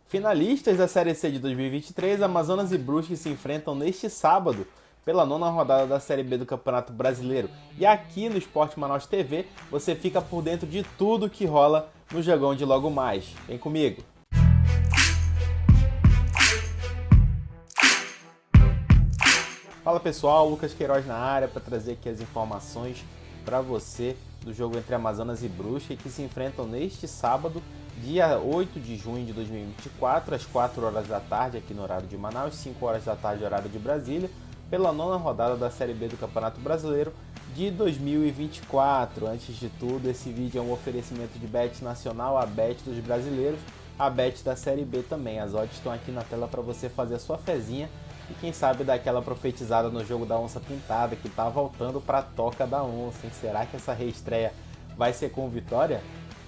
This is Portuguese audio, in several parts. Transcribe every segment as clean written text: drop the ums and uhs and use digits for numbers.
Finalistas da Série C de 2023, Amazonas e Brusque se enfrentam neste sábado pela nona rodada da Série B do Campeonato Brasileiro. E aqui no Esporte Manaus TV você fica por dentro de tudo que rola no jogão de logo mais. Vem comigo! Fala pessoal, Lucas Queiroz na área para trazer aqui as informações para você do jogo entre Amazonas e Brusque que se enfrentam neste sábado, dia 8 de junho de 2024, às 4 horas da tarde aqui no horário de Manaus, 5 horas da tarde horário de Brasília, pela nona rodada da Série B do Campeonato Brasileiro de 2024. Antes de tudo, esse vídeo é um oferecimento de Bet Nacional, a Bet dos brasileiros, a Bet da Série B também. As odds estão aqui na tela para você fazer a sua fezinha e quem sabe dar aquela profetizada no jogo da Onça Pintada, que está voltando para a Toca da Onça, hein? Será que essa reestreia vai ser com vitória?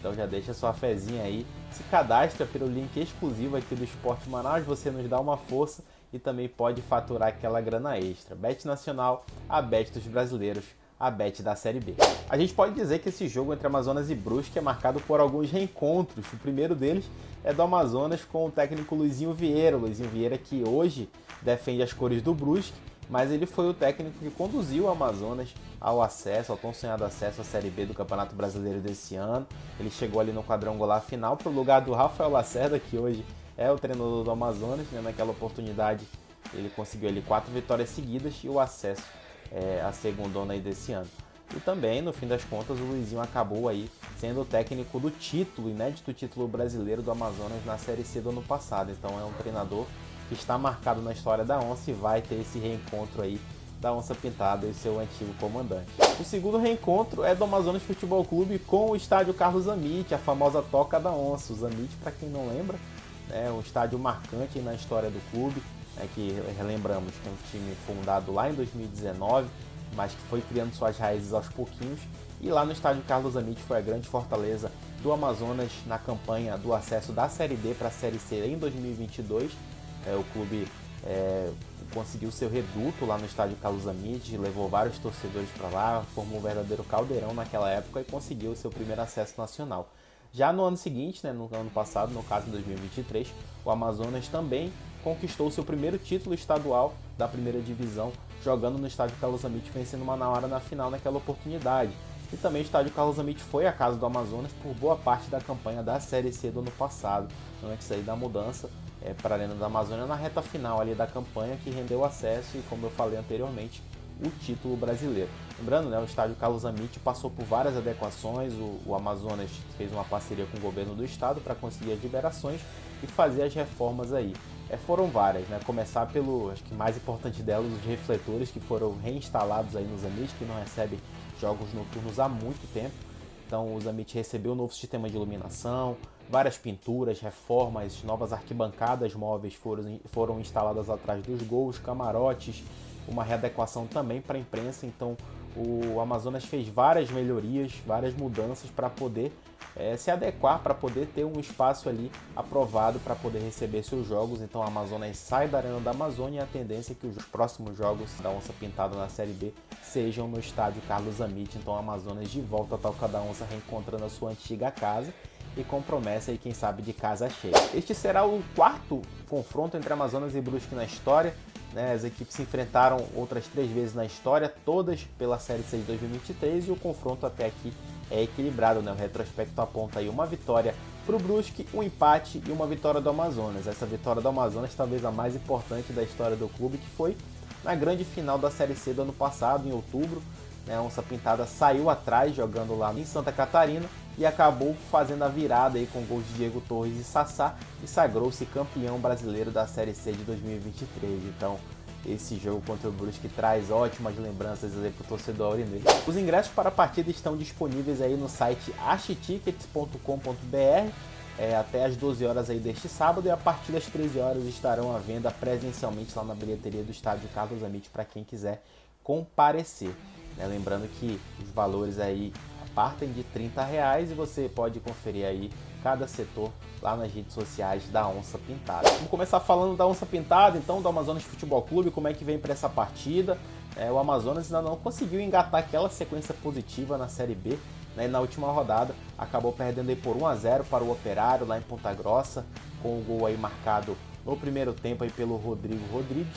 Então já deixa sua fezinha aí, se cadastra pelo link exclusivo aqui do Esporte Manaus, você nos dá uma força e também pode faturar aquela grana extra. Bet Nacional, a Bet dos brasileiros, a Bet da Série B. A gente pode dizer que esse jogo entre Amazonas e Brusque é marcado por alguns reencontros. O primeiro deles é do Amazonas com o técnico Luizinho Vieira. O Luizinho Vieira que hoje defende as cores do Brusque, mas ele foi o técnico que conduziu o Amazonas ao acesso, ao tão sonhado acesso à Série B do Campeonato Brasileiro desse ano. Ele chegou ali no quadrangular final para o lugar do Rafael Lacerda, que hoje é o treinador do Amazonas, né? Naquela oportunidade ele conseguiu ali 4 vitórias seguidas e o acesso à segundona aí desse ano. E também, no fim das contas, o Luizinho acabou aí sendo o técnico do título, inédito título brasileiro do Amazonas na Série C do ano passado. Então é um treinador que está marcado na história da Onça e vai ter esse reencontro aí da Onça Pintada e seu antigo comandante. O segundo reencontro é do Amazonas Futebol Clube com o estádio Carlos Zammit, a famosa Toca da Onça. O Zammit, para quem não lembra, é um estádio marcante na história do clube, que relembramos que é um time fundado lá em 2019, mas que foi criando suas raízes aos pouquinhos. E lá no estádio Carlos Zammit foi a grande fortaleza do Amazonas na campanha do acesso da Série D para a Série C em 2022. O clube conseguiu seu reduto lá no estádio Carlos Zammit, levou vários torcedores para lá, formou um verdadeiro caldeirão naquela época e conseguiu seu primeiro acesso nacional. Já no ano seguinte, né, no ano passado, no caso em 2023, o Amazonas também conquistou seu primeiro título estadual da primeira divisão, jogando no estádio Carlos Zammit, vencendo o Manauara na final naquela oportunidade. E também o estádio Carlos Zammit foi a casa do Amazonas por boa parte da campanha da Série C do ano passado, antes aí da mudança para a Arena da Amazônia na reta final ali da campanha, que rendeu acesso e, como eu falei anteriormente, o título brasileiro. Lembrando, né, o estádio Carlos Zammit passou por várias adequações, o Amazonas fez uma parceria com o governo do estado para conseguir as liberações e fazer as reformas aí. Foram várias, né? Começar pelo, acho que mais importante delas, os refletores que foram reinstalados aí no Zammit, que não recebe jogos noturnos há muito tempo. Então o Zammit recebeu um novo sistema de iluminação, várias pinturas, reformas, novas arquibancadas móveis foram instaladas atrás dos gols, camarotes, uma readequação também para a imprensa. Então o Amazonas fez várias melhorias, várias mudanças para poder se adequar, para poder ter um espaço ali aprovado para poder receber seus jogos. Então o Amazonas sai da Arena da Amazônia e a tendência é que os próximos jogos da Onça Pintada na Série B sejam no estádio Carlos Zammit. Então o Amazonas de volta à Toca da Onça, reencontrando a sua antiga casa e com promessa aí, quem sabe, de casa cheia. Este será o quarto confronto entre Amazonas e Brusque na história. As equipes se enfrentaram outras 3 vezes na história, todas pela Série C de 2023, e o confronto até aqui é equilibrado, né? O retrospecto aponta aí uma vitória para o Brusque, um empate e uma vitória do Amazonas. Essa vitória do Amazonas talvez a mais importante da história do clube, que foi na grande final da Série C do ano passado, em outubro. A Onça Pintada saiu atrás jogando lá em Santa Catarina e acabou fazendo a virada aí com gols de Diego Torres e Sassá e sagrou-se campeão brasileiro da Série C de 2023. Então esse jogo contra o Brusque traz ótimas lembranças aí para o torcedor aurinegro. Os ingressos para a partida estão disponíveis aí no site achetickets.com.br até às 12 horas aí deste sábado, e a partir das 13 horas estarão à venda presencialmente lá na bilheteria do estádio Carlos Zammit para quem quiser comparecer. Lembrando que os valores aí partem de R$30 e você pode conferir aí cada setor lá nas redes sociais da Onça Pintada. Vamos começar falando da Onça Pintada, então, do Amazonas Futebol Clube, como é que vem para essa partida. O Amazonas ainda não conseguiu engatar aquela sequência positiva na Série B, né? E na última rodada acabou perdendo aí por 1-0 para o Operário lá em Ponta Grossa, com o gol aí marcado no primeiro tempo aí pelo Rodrigo Rodrigues,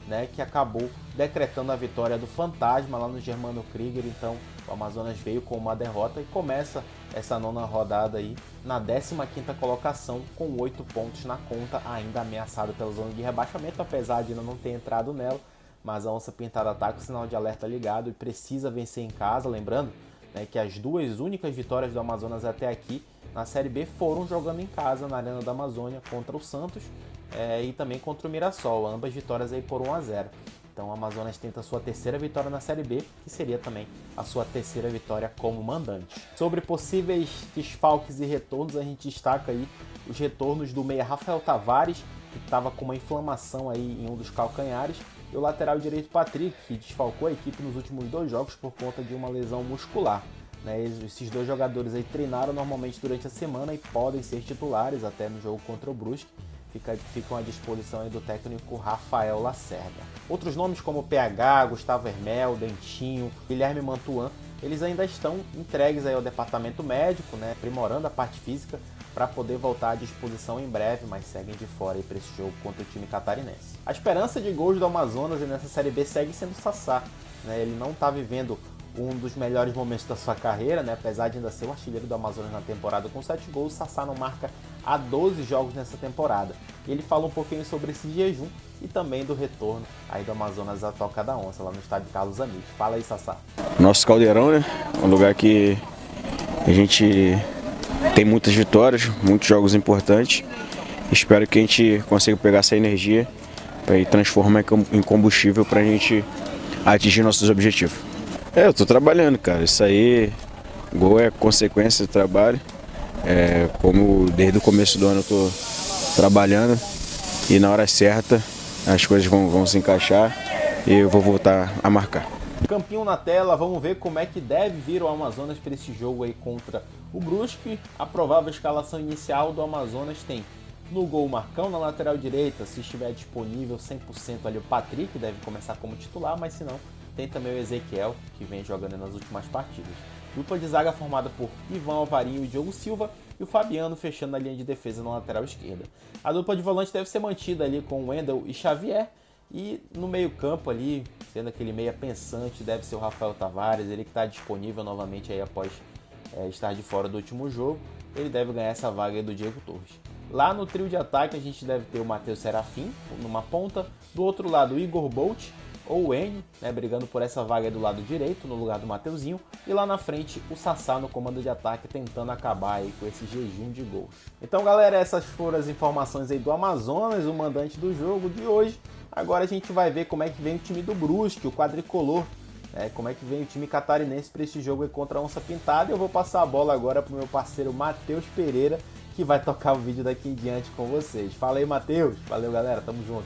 né, que acabou decretando a vitória do Fantasma lá no Germano Krieger. Então o Amazonas veio com uma derrota e começa essa nona rodada aí na 15ª colocação com 8 pontos na conta, ainda ameaçado pela zona de rebaixamento, apesar de ainda não ter entrado nela. Mas a Onça Pintada está com o sinal de alerta ligado e precisa vencer em casa, lembrando, né, que as duas únicas vitórias do Amazonas até aqui na Série B foram jogando em casa na Arena da Amazônia contra o Santos e também contra o Mirassol, ambas vitórias aí por 1-0. Então o Amazonas tenta a sua terceira vitória na Série B, que seria também a sua terceira vitória como mandante. Sobre possíveis desfalques e retornos, a gente destaca aí os retornos do meia Rafael Tavares, que estava com uma inflamação aí em um dos calcanhares, e o lateral direito Patrick, que desfalcou a equipe nos últimos 2 jogos por conta de uma lesão muscular. Esses 2 jogadores aí treinaram normalmente durante a semana e podem ser titulares até no jogo contra o Brusque. Ficam à disposição aí do técnico Rafael Lacerda. Outros nomes como PH, Gustavo Hermel, Dentinho, Guilherme Mantuan, eles ainda estão entregues aí ao departamento médico, né, aprimorando a parte física para poder voltar à disposição em breve, mas seguem de fora para esse jogo contra o time catarinense. A esperança de gols do Amazonas nessa Série B segue sendo o Sassá, né? Ele não está vivendo um dos melhores momentos da sua carreira, né? Apesar de ainda ser o artilheiro do Amazonas na temporada com 7 gols, o Sassá não marca há 12 jogos nessa temporada. E ele fala um pouquinho sobre esse jejum e também do retorno aí do Amazonas à Toca da Onça, lá no estádio Carlos Amílcar. Fala aí, Sassá. Nosso Caldeirão, né? Um lugar que a gente tem muitas vitórias, muitos jogos importantes. Espero que a gente consiga pegar essa energia e transformar em combustível para a gente atingir nossos objetivos. Eu tô trabalhando, cara. Isso aí, gol é consequência do trabalho. Como desde o começo do ano eu tô trabalhando e na hora certa as coisas vão se encaixar e eu vou voltar a marcar. Campinho na tela, vamos ver como é que deve vir o Amazonas para esse jogo aí contra o Brusque. A provável escalação inicial do Amazonas tem no gol o Marcão, na lateral direita, se estiver disponível 100% ali o Patrick, deve começar como titular, mas se não, tem também o Ezequiel, que vem jogando nas últimas partidas. Dupla de zaga formada por Ivan Alvarinho e Diogo Silva, e o Fabiano fechando a linha de defesa na lateral esquerda. A dupla de volante deve ser mantida ali com Wendel e Xavier, e no meio campo ali, sendo aquele meia pensante, deve ser o Rafael Tavares, ele que está disponível novamente aí após estar de fora do último jogo. Ele deve ganhar essa vaga aí do Diego Torres. Lá no trio de ataque a gente deve ter o Matheus Serafim numa ponta, do outro lado o Igor Bolt ou o Enio, né, brigando por essa vaga do lado direito, no lugar do Mateuzinho, e lá na frente o Sassá no comando de ataque, tentando acabar aí com esse jejum de gols. Então, galera, essas foram as informações aí do Amazonas, o mandante do jogo de hoje. Agora a gente vai ver como é que vem o time do Brusque, o quadricolor, como é que vem o time catarinense para esse jogo aí contra a Onça Pintada. Eu vou passar a bola agora para o meu parceiro Matheus Pereira, que vai tocar o vídeo daqui em diante com vocês. Fala aí, Matheus. Valeu, galera. Tamo junto.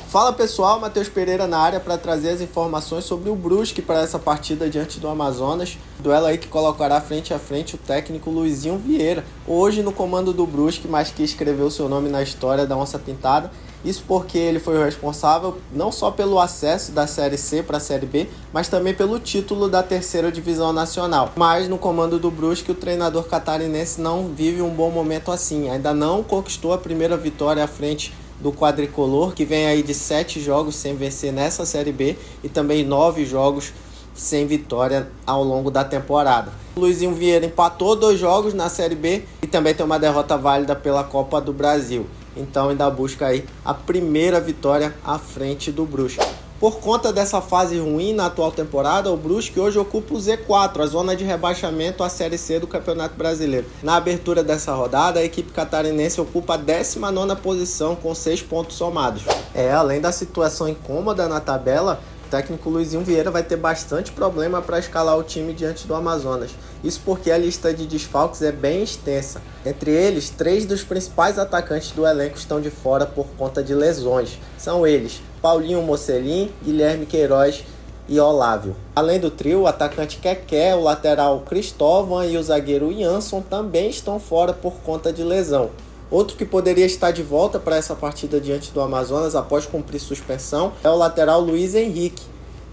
Fala pessoal, Matheus Pereira na área para trazer as informações sobre o Brusque para essa partida diante do Amazonas. Duelo aí que colocará frente a frente o técnico Luizinho Vieira, hoje no comando do Brusque, mas que escreveu seu nome na história da Onça Pintada. Isso porque ele foi o responsável não só pelo acesso da Série C para a Série B, mas também pelo título da terceira divisão nacional. Mas no comando do Brusque, o treinador catarinense não vive um bom momento assim. Ainda não conquistou a primeira vitória à frente do quadricolor, que vem aí de 7 jogos sem vencer nessa Série B e também 9 jogos sem vitória ao longo da temporada. O Luizinho Vieira empatou 2 jogos na Série B e também tem uma derrota válida pela Copa do Brasil. Então ainda busca aí a primeira vitória à frente do Brusque. Por conta dessa fase ruim na atual temporada, o Brusque hoje ocupa o Z4, a zona de rebaixamento à Série C do Campeonato Brasileiro. Na abertura dessa rodada, a equipe catarinense ocupa a 19ª posição com 6 pontos somados. Além da situação incômoda na tabela, o técnico Luizinho Vieira vai ter bastante problema para escalar o time diante do Amazonas. Isso porque a lista de desfalques é bem extensa. Entre eles, 3 dos principais atacantes do elenco estão de fora por conta de lesões. São eles Paulinho Mocelin, Guilherme Queiroz e Olávio. Além do trio, o atacante Keké, o lateral Cristóvão e o zagueiro Jansson também estão fora por conta de lesão. Outro que poderia estar de volta para essa partida diante do Amazonas após cumprir suspensão é o lateral Luiz Henrique,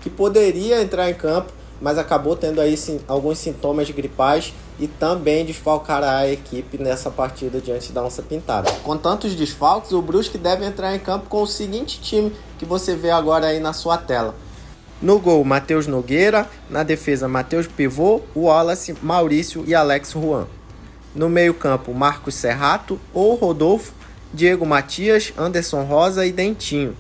que poderia entrar em campo mas acabou tendo aí sim, alguns sintomas gripais e também desfalcará a equipe nessa partida diante da Onça Pintada. Com tantos desfalques, o Brusque deve entrar em campo com o seguinte time que você vê agora aí na sua tela. No gol, Matheus Nogueira. Na defesa, Matheus Pivô, Wallace, Maurício e Alex Juan. No meio campo, Marcos Serrato ou Rodolfo, Diego Matias, Anderson Rosa e Dentinho.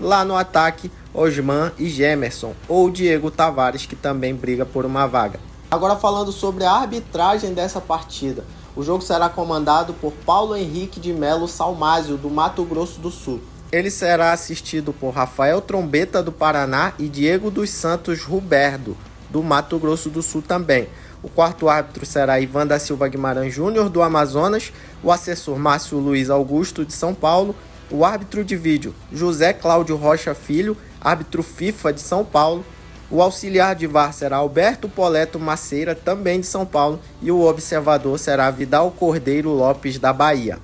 Lá no ataque, Osman e Gemerson ou Diego Tavares, que também briga por uma vaga. Agora falando sobre a arbitragem dessa partida. O jogo será comandado por Paulo Henrique de Melo Salmásio, do Mato Grosso do Sul. Ele será assistido por Rafael Trombeta, do Paraná, e Diego dos Santos Ruberdo, do Mato Grosso do Sul também. O quarto árbitro será Ivan da Silva Guimarães Júnior, do Amazonas, o assessor Márcio Luiz Augusto, de São Paulo, o árbitro de vídeo José Cláudio Rocha Filho, árbitro FIFA de São Paulo, o auxiliar de VAR será Alberto Poleto Maceira, também de São Paulo, e o observador será Vidal Cordeiro Lopes, da Bahia.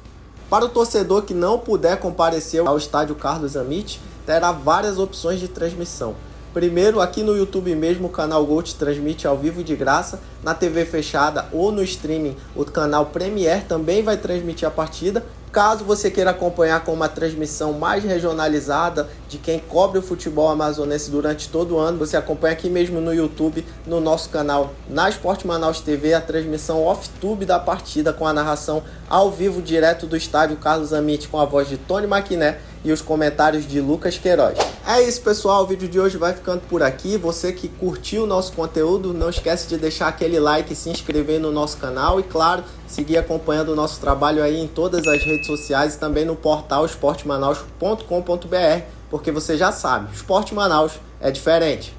Para o torcedor que não puder comparecer ao estádio Carlos Amit, terá várias opções de transmissão. Primeiro, aqui no YouTube mesmo, o canal Gol te transmite ao vivo de graça. Na TV fechada ou no streaming, o canal Premier também vai transmitir a partida. Caso você queira acompanhar com uma transmissão mais regionalizada de quem cobre o futebol amazonense durante todo o ano, você acompanha aqui mesmo no YouTube, no nosso canal, na Esporte Manaus TV, a transmissão off-tube da partida com a narração ao vivo direto do estádio Carlos Amit com a voz de Tony Maquiné e os comentários de Lucas Queiroz. É isso, pessoal, o vídeo de hoje vai ficando por aqui. Você que curtiu o nosso conteúdo, não esquece de deixar aquele like, se inscrever no nosso canal e, claro, seguir acompanhando o nosso trabalho aí em todas as redes sociais e também no portal esportemanaus.com.br, porque você já sabe, Esporte Manaus é diferente.